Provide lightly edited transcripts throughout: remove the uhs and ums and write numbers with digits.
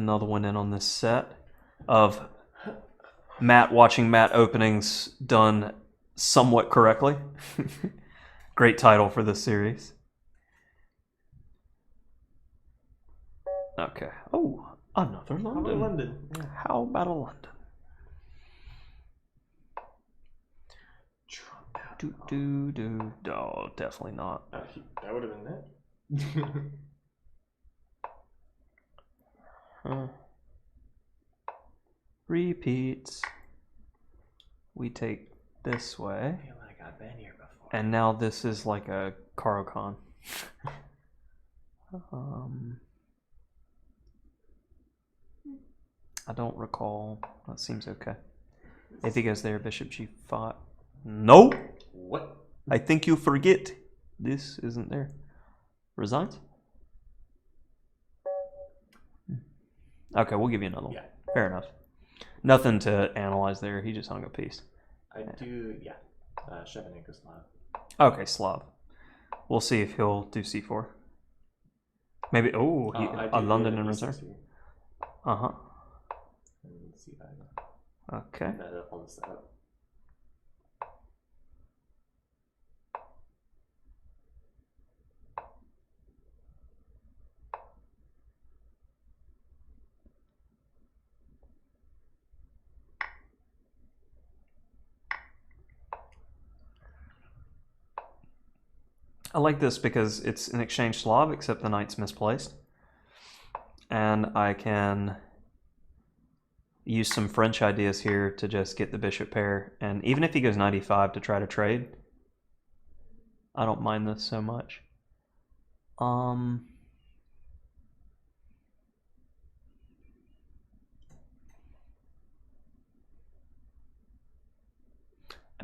another one in on this set of Matt watching Matt openings done somewhat correctly. Great title for this series. Okay. Oh, another London. How about London? Yeah. How about a London? Oh, definitely not. That would have been it. Repeats. We take this way. I feel like I've been here before. And now this is like a Caro-Kann. I don't recall. That seems okay. If he goes there, Bishop G5. Nope. What? I think you forget. This isn't there. Resigns? Okay, we'll give you another one. Yeah. Fair enough. Nothing to analyze there. He just hung a piece. I do, yeah. Shevchenko Slav. Okay, Slav. We'll see if he'll do C4. Maybe, a London in reserve. Uh-huh. Okay. On the setup. I like this because it's an exchange Slav, except the knight's misplaced. And I can use some French ideas here to just get the bishop pair. And even if he goes knight e5 to try to trade, I don't mind this so much. I'm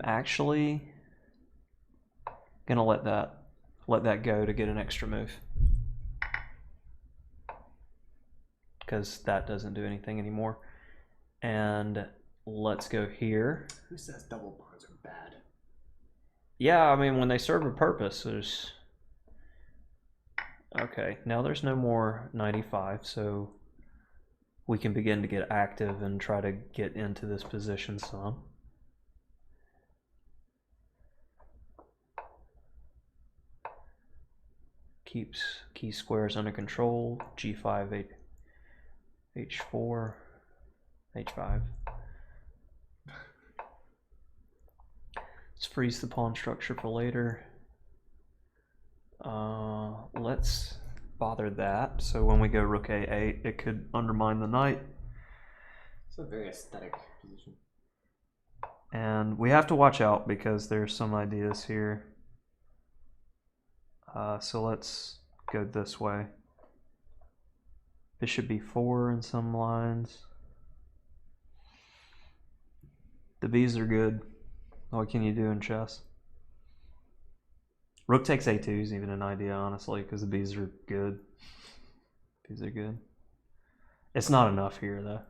actually gonna let that go to get an extra move, because that doesn't do anything anymore. And let's go here. Who says double pawns are bad? Yeah, I mean, when they serve a purpose, there's... Okay, now there's no more 95, so we can begin to get active and try to get into this position some. Keeps key squares under control. G5, H4, H5. Let's freeze the pawn structure for later. Let's bother that. So when we go rook A8, it could undermine the knight. It's a very aesthetic position. And we have to watch out because there's some ideas here. So let's go this way. Bishop B4 in some lines. The B's are good. What can you do in chess? Rook takes A2 is even an idea, honestly, because the B's are good. B's are good. It's not enough here, though.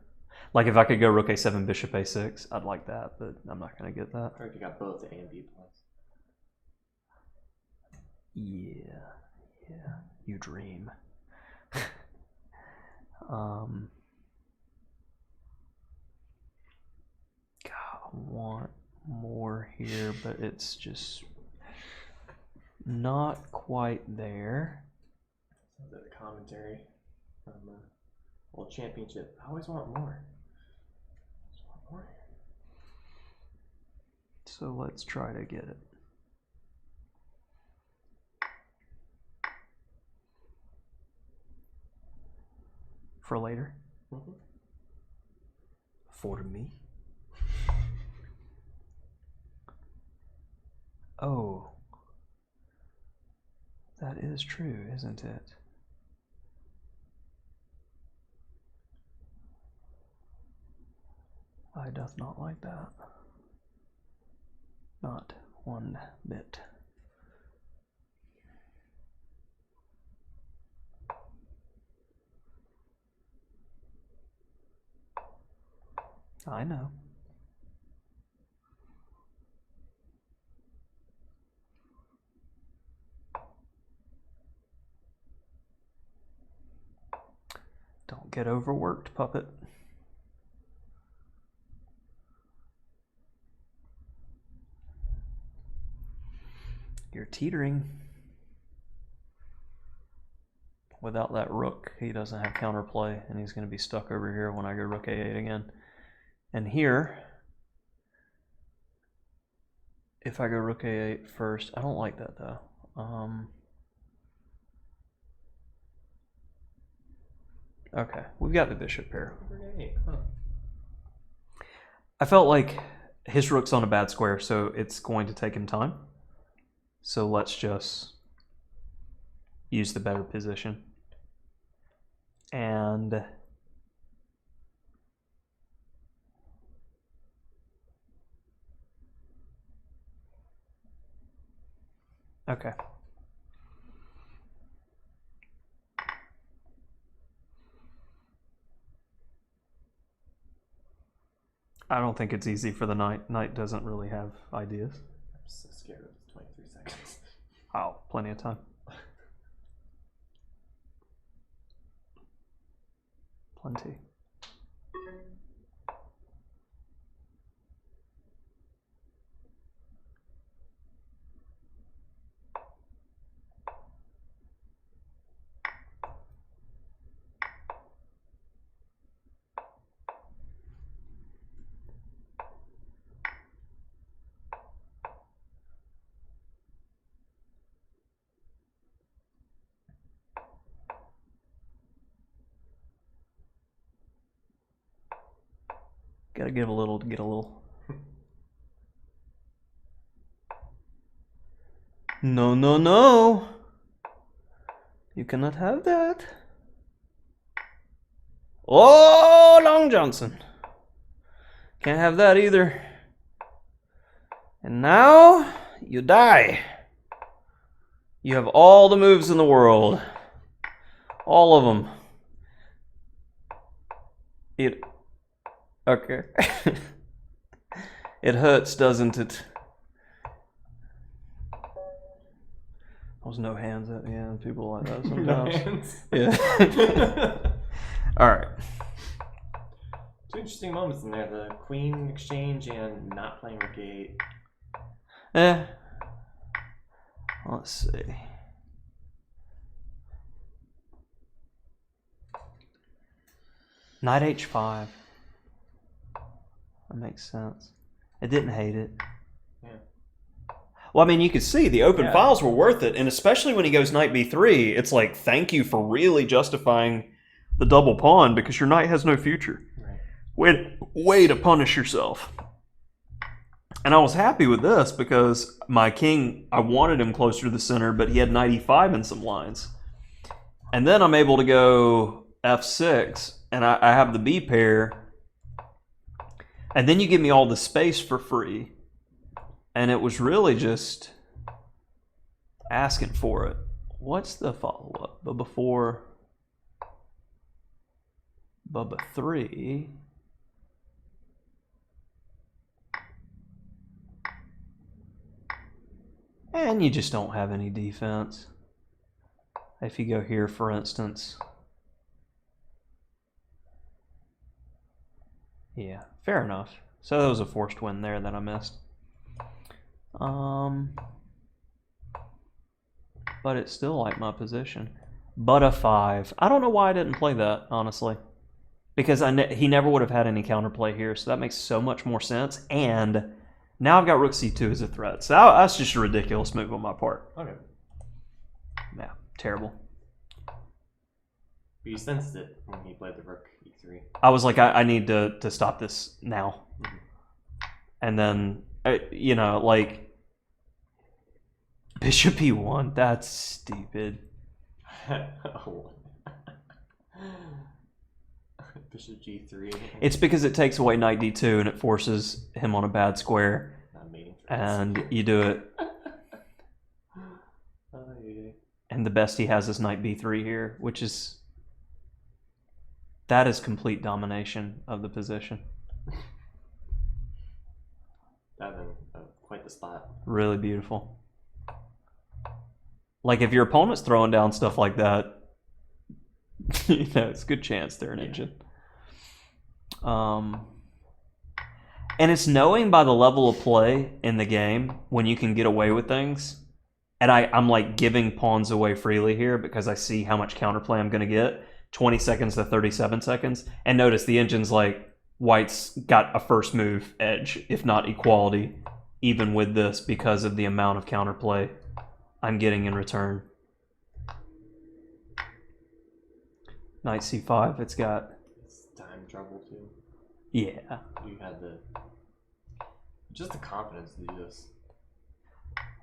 Like, if I could go Rook A7, Bishop A6, I'd like that, but I'm not going to get that. I you got both A and B plus. Yeah, you dream. God, I want more here, but it's just not quite there. So the commentary from World Championship. I always want more. So let's try to get it. For later? Mm-hmm. For me? Oh. That is true, isn't it? I doth not like that. Not one bit. I know. Don't Don't get overworked, puppet. You're teetering. Without that rook, he doesn't have counterplay, and he's going to be stuck over here when I go rook a8 again. And here, if I go rook a8 first, I don't like that though. Okay, we've got the bishop here. I felt like his rook's on a bad square, so it's going to take him time. So let's just use the better position. And okay. I don't think it's easy for the knight. Knight doesn't really have ideas. I'm so scared of 23 seconds. Oh, plenty of time. Plenty. Gotta give a little to get a little. No, no, no! You cannot have that. Oh, Long Johnson. Can't have that either. And now, you die. You have all the moves in the world. All of them. Okay. It hurts, doesn't it? There's no hands at the end. People like that sometimes. No hands. Yeah. All right. Two interesting moments in there: the queen exchange and not playing rook a8. Let's see. Knight h5. That makes sense. It didn't hate it. Yeah. Well, I mean, you could see the open files were worth it, and especially when he goes knight b3, it's like, thank you for really justifying the double pawn, because your knight has no future. Right. Way to punish yourself. And I was happy with this because my king, I wanted him closer to the center, but he had knight e5 in some lines. And then I'm able to go f6, and I have the b pair. And then you give me all the space for free. And it was really just asking for it. What's the follow-up? But before Bubba 3. And you just don't have any defense. If you go here, for instance. Yeah, fair enough. So that was a forced win there that I missed. But it's still like my position. But a 5. I don't know why I didn't play that, honestly. Because he never would have had any counterplay here, so that makes so much more sense. And now I've got rook c2 as a threat. So that's just a ridiculous move on my part. Okay. Yeah, terrible. But you sensed it when he played the rook e3. I was like, I need to stop this now. Mm-hmm. And then, you know, like, bishop e1, that's stupid. Bishop g3. It's because it takes away knight d2 and it forces him on a bad square. Not mating And you do it. And the best he has is knight b3 here, which is... That is complete domination of the position. That was quite the spot. Really beautiful. Like, if your opponent's throwing down stuff like that, It's a good chance they're an engine. And it's knowing by the level of play in the game when you can get away with things. And I'm like giving pawns away freely here because I see how much counterplay I'm going to get. 20 seconds to 37 seconds. And notice the engine's like, white's got a first move edge, if not equality, even with this because of the amount of counterplay I'm getting in return. Knight c5, it's got... It's time trouble too. Yeah. You had just the confidence to do this.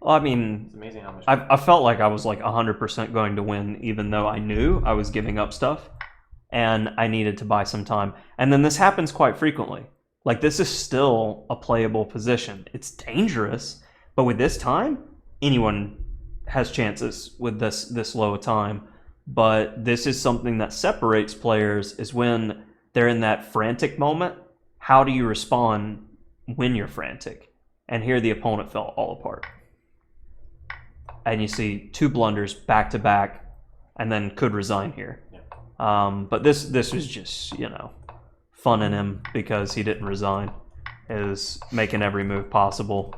Well, I mean, it's amazing how much I felt like I was like 100% going to win, even though I knew I was giving up stuff and I needed to buy some time. And then this happens quite frequently. Like, this is still a playable position. It's dangerous, but with this time, anyone has chances with this low a time. But this is something that separates players, is when they're in that frantic moment. How do you respond when you're frantic? And here the opponent fell all apart. And you see 2 blunders back to back, and then could resign here. Yeah. But this was just, fun in him because he didn't resign. Is making every move possible.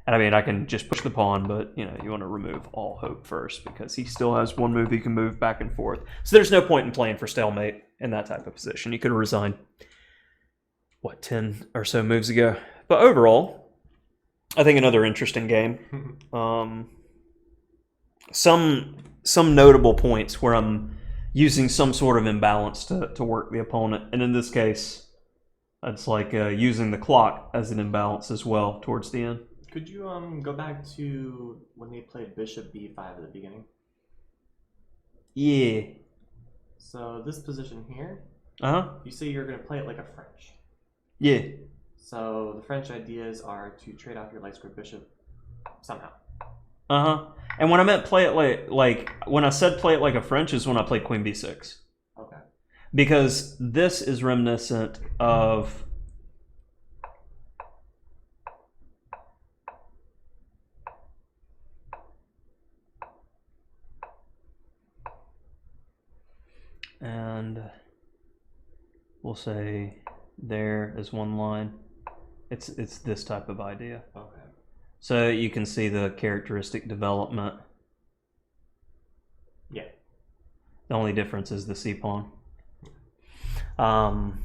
And I mean, I can just push the pawn, but you want to remove all hope first because he still has one move he can move back and forth. So there's no point in playing for stalemate in that type of position. You could have resigned, 10 or so moves ago. But overall, I think another interesting game. Some notable points where I'm using some sort of imbalance to work the opponent. And in this case, it's like using the clock as an imbalance as well towards the end. Could you go back to when they played bishop b5 at the beginning? Yeah. So this position here, you say you're going to play it like a French. Yeah. So the French ideas are to trade off your light square bishop somehow. And when I meant play it like when I said play it like a French is when I played queen b6. Okay. Because this is reminiscent of and we'll say there is one line. It's this type of idea. Okay. So you can see the characteristic development. Yeah. The only difference is the c-pawn. And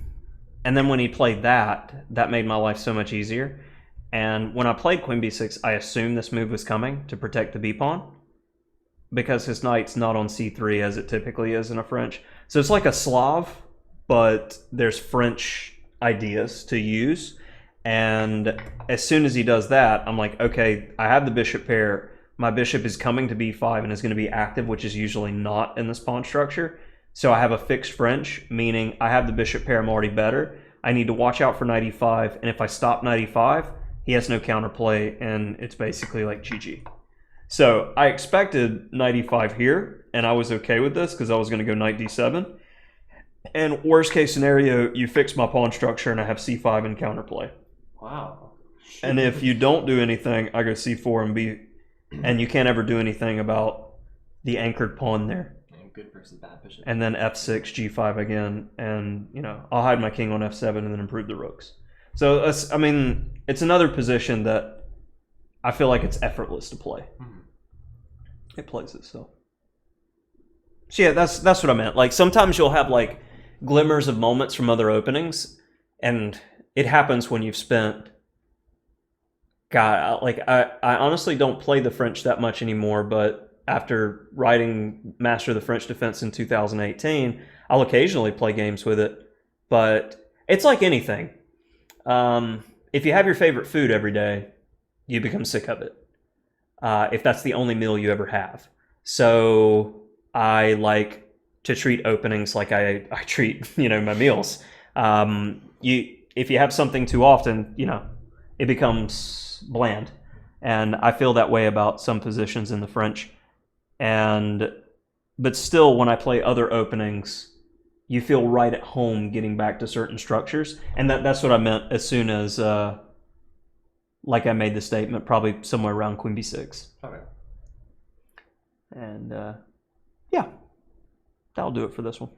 then when he played that made my life so much easier. And when I played queen b6, I assumed this move was coming to protect the b-pawn because his knight's not on c3 as it typically is in a French. So it's like a Slav, but there's French ideas to use. And as soon as he does that, I'm like, okay, I have the bishop pair. My bishop is coming to b5 and is going to be active, which is usually not in this pawn structure. So I have a fixed French, meaning I have the bishop pair, I'm already better. I need to watch out for knight e5, and if I stop knight e5, he has no counterplay, and it's basically like GG. So I expected knight e5 here, and I was okay with this because I was going to go knight d7. And worst case scenario, you fix my pawn structure and I have c5 in counterplay. Wow. And if you don't do anything, I go c4 and b, and you can't ever do anything about the anchored pawn there. And good versus bad bishop. And then f6, g5 again, and I'll hide my king on f7 and then improve the rooks. So I mean, it's another position that I feel like it's effortless to play. Mm-hmm. It plays itself. So yeah, that's what I meant. Like sometimes you'll have like glimmers of moments from other openings, and it happens when you've spent. God, like I honestly don't play the French that much anymore, but after writing Master of the French Defense in 2018, I'll occasionally play games with it. But it's like anything. If you have your favorite food every day, you become sick of it. If that's the only meal you ever have. So I like to treat openings like I treat, my meals. If you have something too often, it becomes bland. And I feel that way about some positions in the French. But still, when I play other openings, you feel right at home getting back to certain structures. And that's what I meant as soon as, like I made the statement, probably somewhere around queen b6. Okay. And, yeah. That'll do it for this one.